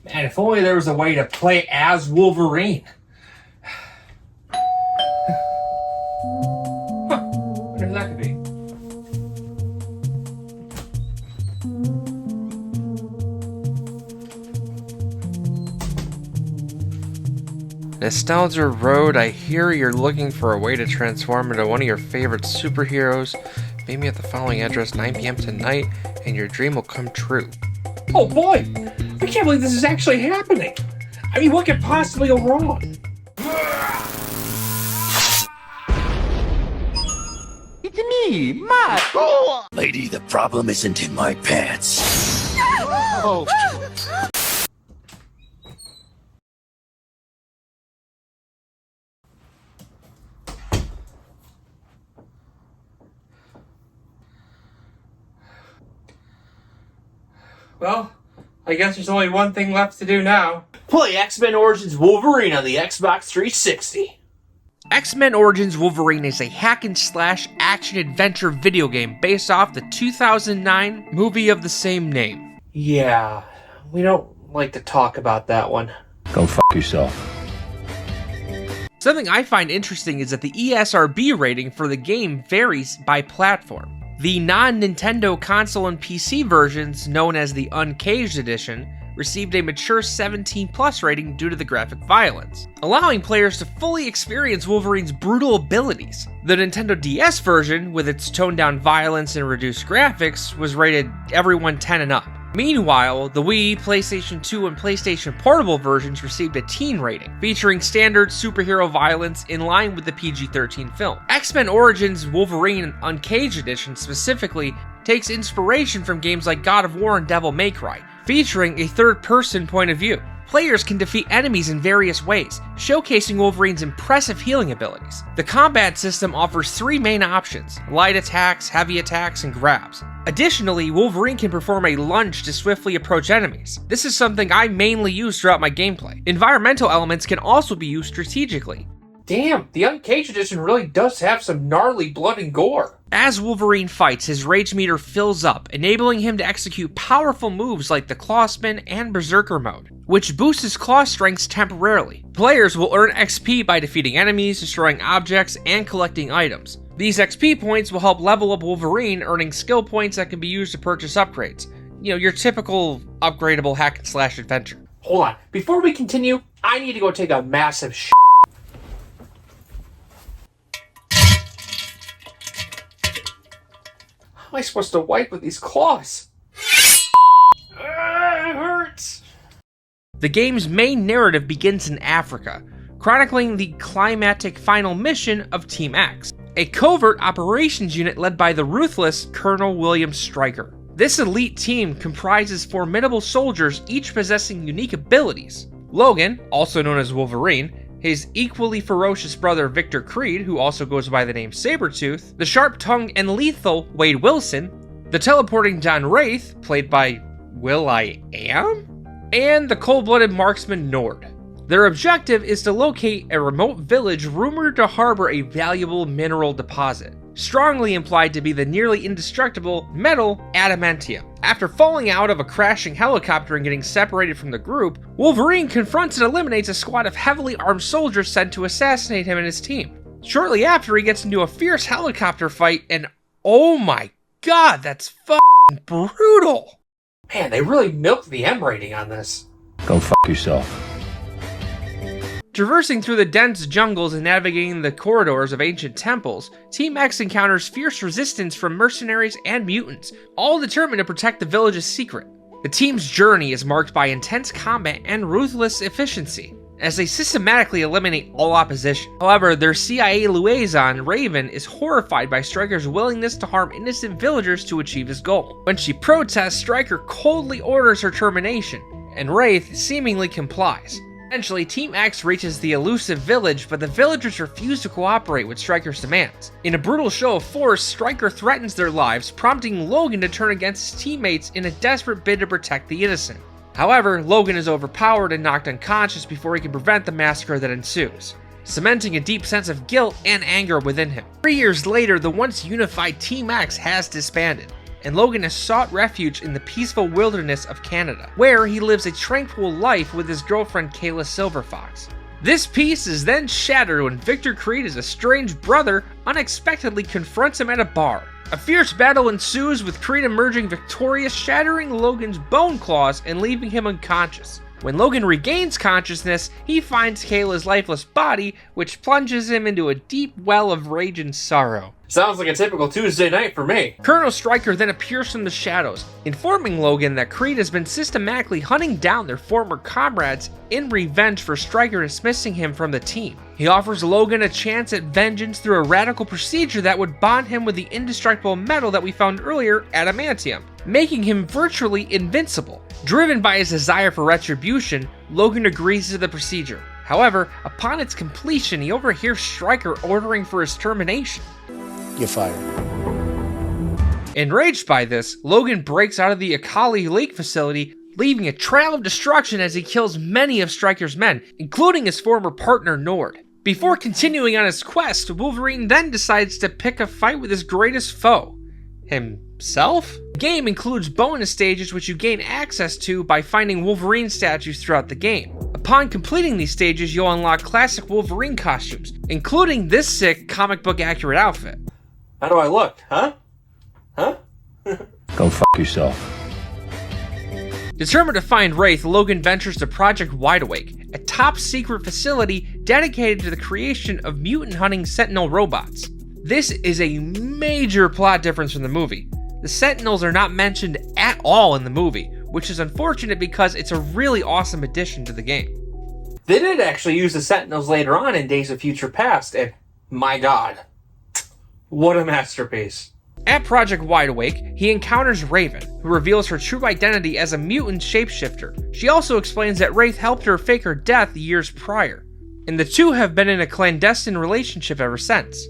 Man, if only there was a way to play as Wolverine. Wonder who that could be. Nostalgia Road, I hear you're looking for a way to transform into one of your favorite superheroes. Meet me at the following address 9 p.m. tonight, and your dream will come true. Oh boy! I can't believe this is actually happening! I mean, what could possibly go wrong? It's me, Matt! Lady, the problem isn't in my pants. Oh. Well, I guess there's only one thing left to do now. Play X-Men Origins Wolverine on the Xbox 360. X-Men Origins Wolverine is a hack-and-slash action-adventure video game based off the 2009 movie of the same name. Yeah, we don't like to talk about that one. Go fuck yourself. Something I find interesting is that the ESRB rating for the game varies by platform. The non-Nintendo console and PC versions, known as the Uncaged Edition, received a mature 17+ rating due to the graphic violence, allowing players to fully experience Wolverine's brutal abilities. The Nintendo DS version, with its toned-down violence and reduced graphics, was rated everyone 10 and up. Meanwhile, the Wii, PlayStation 2, and PlayStation Portable versions received a teen rating, featuring standard superhero violence in line with the PG-13 film. X-Men Origins Wolverine Uncaged Edition specifically takes inspiration from games like God of War and Devil May Cry, featuring a third-person point of view. Players can defeat enemies in various ways, showcasing Wolverine's impressive healing abilities. The combat system offers 3 main options: light attacks, heavy attacks, and grabs. Additionally, Wolverine can perform a lunge to swiftly approach enemies. This is something I mainly use throughout my gameplay. Environmental elements can also be used strategically. Damn, the Uncaged Edition really does have some gnarly blood and gore. As Wolverine fights, his rage meter fills up, enabling him to execute powerful moves like the Claw Spin and Berserker mode, which boosts his claw strengths temporarily. Players will earn XP by defeating enemies, destroying objects, and collecting items. These XP points will help level up Wolverine, earning skill points that can be used to purchase upgrades. You know, your typical upgradable hack-and-slash adventure. Hold on, before we continue, I need to go take a massive shit. How am I supposed to wipe with these claws? It hurts! The game's main narrative begins in Africa, chronicling the climactic final mission of Team X, a covert operations unit led by the ruthless Colonel William Stryker. This elite team comprises formidable soldiers, each possessing unique abilities. Logan, also known as Wolverine, his equally ferocious brother Victor Creed, who also goes by the name Sabretooth, the sharp-tongued and lethal Wade Wilson, the teleporting John Wraith, played by Will.I.Am, and the cold-blooded marksman Nord. Their objective is to locate a remote village rumored to harbor a valuable mineral deposit, strongly implied to be the nearly indestructible metal adamantium. After falling out of a crashing helicopter and getting separated from the group, Wolverine confronts and eliminates a squad of heavily armed soldiers sent to assassinate him and his team. Shortly after, he gets into a fierce helicopter fight, and oh my god, that's fucking brutal! Man, they really milked the M rating on this. Go fuck yourself. Traversing through the dense jungles and navigating the corridors of ancient temples, Team X encounters fierce resistance from mercenaries and mutants, all determined to protect the village's secret. The team's journey is marked by intense combat and ruthless efficiency, as they systematically eliminate all opposition. However, their CIA liaison, Raven, is horrified by Stryker's willingness to harm innocent villagers to achieve his goal. When she protests, Stryker coldly orders her termination, and Wraith seemingly complies. Eventually, Team X reaches the elusive village, but the villagers refuse to cooperate with Stryker's demands. In a brutal show of force, Stryker threatens their lives, prompting Logan to turn against his teammates in a desperate bid to protect the innocent. However, Logan is overpowered and knocked unconscious before he can prevent the massacre that ensues, cementing a deep sense of guilt and anger within him. 3 years later, the once unified Team X has disbanded, and Logan has sought refuge in the peaceful wilderness of Canada, where he lives a tranquil life with his girlfriend Kayla Silverfox. This peace is then shattered when Victor Creed's estranged brother unexpectedly confronts him at a bar. A fierce battle ensues, with Creed emerging victorious, shattering Logan's bone claws and leaving him unconscious. When Logan regains consciousness, he finds Kayla's lifeless body, which plunges him into a deep well of rage and sorrow. Sounds like a typical Tuesday night for me. Colonel Stryker then appears from the shadows, informing Logan that Creed has been systematically hunting down their former comrades in revenge for Stryker dismissing him from the team. He offers Logan a chance at vengeance through a radical procedure that would bond him with the indestructible metal that we found earlier, adamantium, making him virtually invincible. Driven by his desire for retribution, Logan agrees to the procedure. However, upon its completion, he overhears Stryker ordering for his termination. You're fired. Enraged by this, Logan breaks out of the Akali Lake facility, leaving a trail of destruction as he kills many of Stryker's men, including his former partner Nord. Before continuing on his quest, Wolverine then decides to pick a fight with his greatest foe, himself? The game includes bonus stages which you gain access to by finding Wolverine statues throughout the game. Upon completing these stages, you'll unlock classic Wolverine costumes, including this sick comic book accurate outfit. How do I look? Huh? Go fuck yourself. Determined to find Wraith, Logan ventures to Project Wide Awake, a top-secret facility dedicated to the creation of mutant-hunting Sentinel robots. This is a major plot difference from the movie. The Sentinels are not mentioned at all in the movie, which is unfortunate because it's a really awesome addition to the game. They did actually use the Sentinels later on in Days of Future Past, and my god, what a masterpiece. At Project Wide Awake, he encounters Raven, who reveals her true identity as a mutant shapeshifter. She also explains that Wraith helped her fake her death years prior, and the two have been in a clandestine relationship ever since.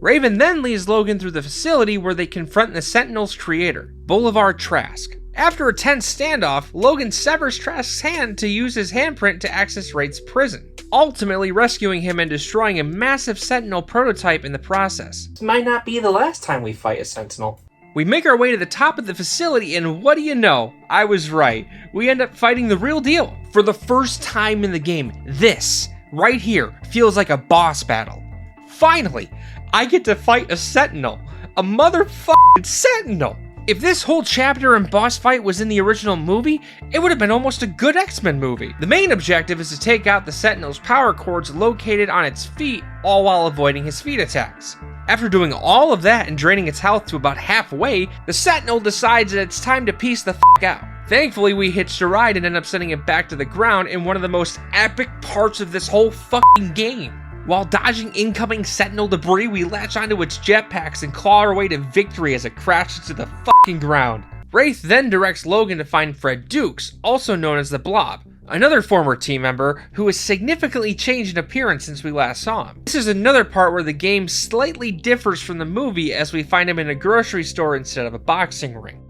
Raven then leads Logan through the facility where they confront the Sentinel's creator, Boulevard Trask. After a tense standoff, Logan severs Trask's hand to use his handprint to access Wraith's prison, ultimately rescuing him and destroying a massive Sentinel prototype in the process. This might not be the last time we fight a Sentinel. We make our way to the top of the facility, and what do you know? I was right. We end up fighting the real deal. For the first time in the game, this, right here, feels like a boss battle. Finally, I get to fight a Sentinel. A motherfucking Sentinel! If this whole chapter and boss fight was in the original movie, it would have been almost a good X-Men movie. The main objective is to take out the Sentinel's power cords located on its feet, all while avoiding his feet attacks. After doing all of that and draining its health to about halfway, the Sentinel decides that it's time to peace the f*** out. Thankfully, we hitched a ride and end up sending it back to the ground in one of the most epic parts of this whole fucking game. While dodging incoming Sentinel debris, we latch onto its jetpacks and claw our way to victory as it crashes to the fucking ground. Wraith then directs Logan to find Fred Dukes, also known as the Blob, another former team member who has significantly changed in appearance since we last saw him. This is another part where the game slightly differs from the movie, as we find him in a grocery store instead of a boxing ring.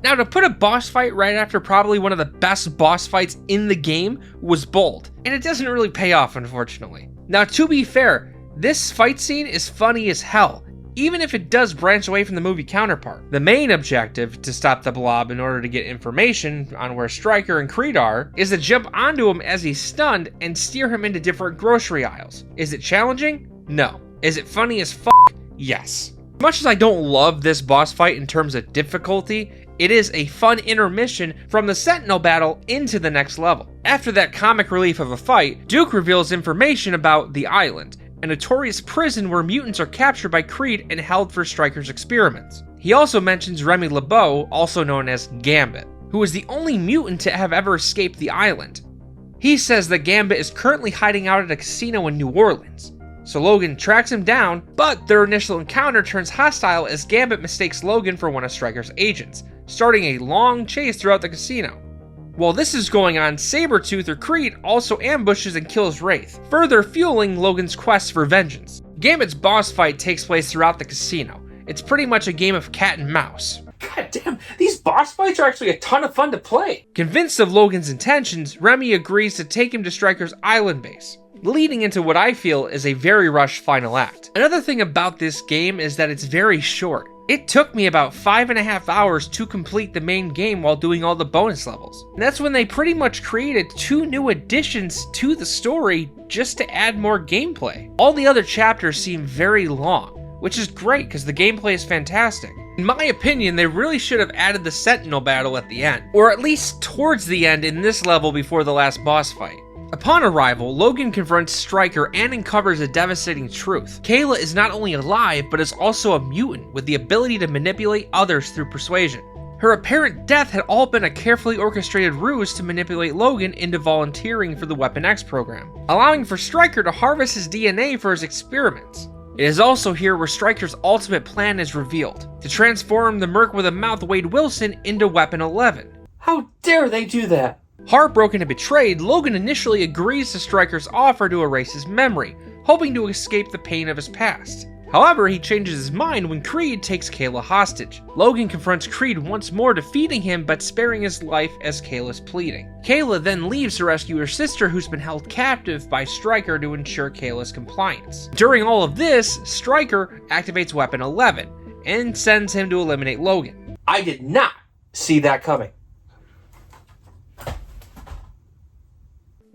Now, to put a boss fight right after probably one of the best boss fights in the game was bold, and it doesn't really pay off, unfortunately. Now, to be fair, this fight scene is funny as hell, even if it does branch away from the movie counterpart. The main objective, to stop the Blob in order to get information on where Stryker and Creed are, is to jump onto him as he's stunned and steer him into different grocery aisles. Is it challenging? No. Is it funny as fuck? Yes. As much as I don't love this boss fight in terms of difficulty, it is a fun intermission from the Sentinel battle into the next level. After that comic relief of a fight, Duke reveals information about the Island, a notorious prison where mutants are captured by Creed and held for Stryker's experiments. He also mentions Remy LeBeau, also known as Gambit, who is the only mutant to have ever escaped the island. He says that Gambit is currently hiding out at a casino in New Orleans. So Logan tracks him down, but their initial encounter turns hostile as Gambit mistakes Logan for one of Stryker's agents, starting a long chase throughout the casino. While this is going on, Sabretooth or Creed also ambushes and kills Wraith, further fueling Logan's quest for vengeance. Gambit's boss fight takes place throughout the casino. It's pretty much a game of cat and mouse. God damn, these boss fights are actually a ton of fun to play. Convinced of Logan's intentions, Remy agrees to take him to Stryker's island base, leading into what I feel is a very rushed final act. Another thing about this game is that it's very short. It took me about 5.5 hours to complete the main game while doing all the bonus levels. And that's when they pretty much created 2 new additions to the story just to add more gameplay. All the other chapters seem very long, which is great because the gameplay is fantastic. In my opinion, they really should have added the Sentinel battle at the end, or at least towards the end in this level before the last boss fight. Upon arrival, Logan confronts Stryker and uncovers a devastating truth. Kayla is not only alive, but is also a mutant with the ability to manipulate others through persuasion. Her apparent death had all been a carefully orchestrated ruse to manipulate Logan into volunteering for the Weapon X program, allowing for Stryker to harvest his DNA for his experiments. It is also here where Stryker's ultimate plan is revealed, to transform the Merc with a Mouth Wade Wilson into Weapon 11. How dare they do that? Heartbroken and betrayed, Logan initially agrees to Stryker's offer to erase his memory, hoping to escape the pain of his past. However, he changes his mind when Creed takes Kayla hostage. Logan confronts Creed once more, defeating him but sparing his life as Kayla's pleading. Kayla then leaves to rescue her sister, who's been held captive by Stryker to ensure Kayla's compliance. During all of this, Stryker activates Weapon 11 and sends him to eliminate Logan. I did not see that coming.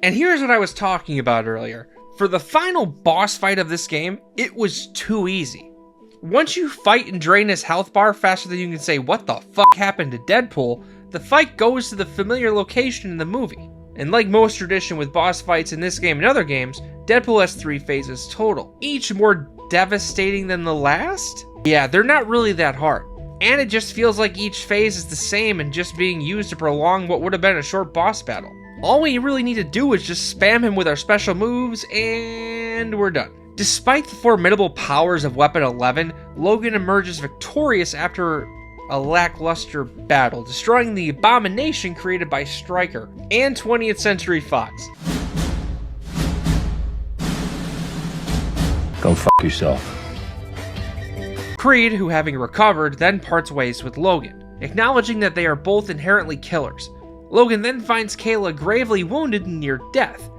And here's what I was talking about earlier. For the final boss fight of this game, it was too easy. Once you fight and drain his health bar faster than you can say what the fuck happened to Deadpool, the fight goes to the familiar location in the movie. And like most tradition with boss fights in this game and other games, Deadpool has 3 phases total, each more devastating than the last? Yeah, they're not really that hard. And it just feels like each phase is the same and just being used to prolong what would have been a short boss battle. All we really need to do is just spam him with our special moves, and we're done. Despite the formidable powers of Weapon 11, Logan emerges victorious after a lackluster battle, destroying the abomination created by Stryker and 20th Century Fox. Go fuck yourself. Creed, who having recovered, then parts ways with Logan, acknowledging that they are both inherently killers. Logan then finds Kayla gravely wounded and near death.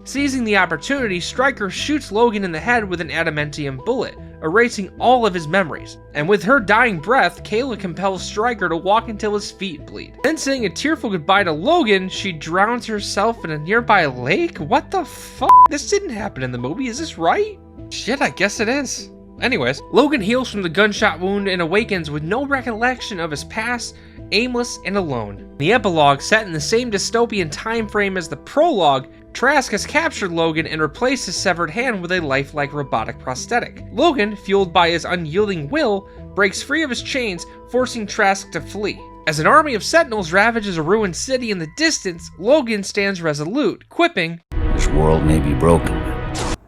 Seizing the opportunity, Stryker shoots Logan in the head with an adamantium bullet, erasing all of his memories. And with her dying breath, Kayla compels Stryker to walk until his feet bleed. Then saying a tearful goodbye to Logan, she drowns herself in a nearby lake? What the fuck? This didn't happen in the movie, is this right? Shit, I guess it is. Anyways, Logan heals from the gunshot wound and awakens with no recollection of his past, aimless and alone. The epilogue, set in the same dystopian time frame as the prologue, Trask has captured Logan and replaced his severed hand with a lifelike robotic prosthetic. Logan, fueled by his unyielding will, breaks free of his chains, forcing Trask to flee. As an army of Sentinels ravages a ruined city in the distance, Logan stands resolute, quipping, This world may be broken,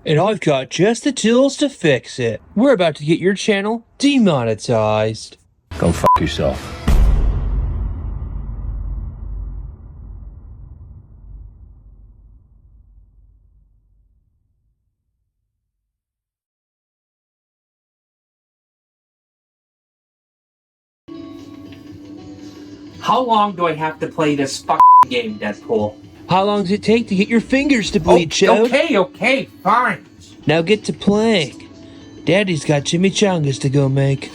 And I've got just the tools to fix it. We're about to get your channel demonetized. go fuck yourself. How long do I have to play this fucking game, Deadpool? How long does it take to get your fingers to bleed, Chode? Okay, fine. Now get to playing. Daddy's got chimichangas to go make.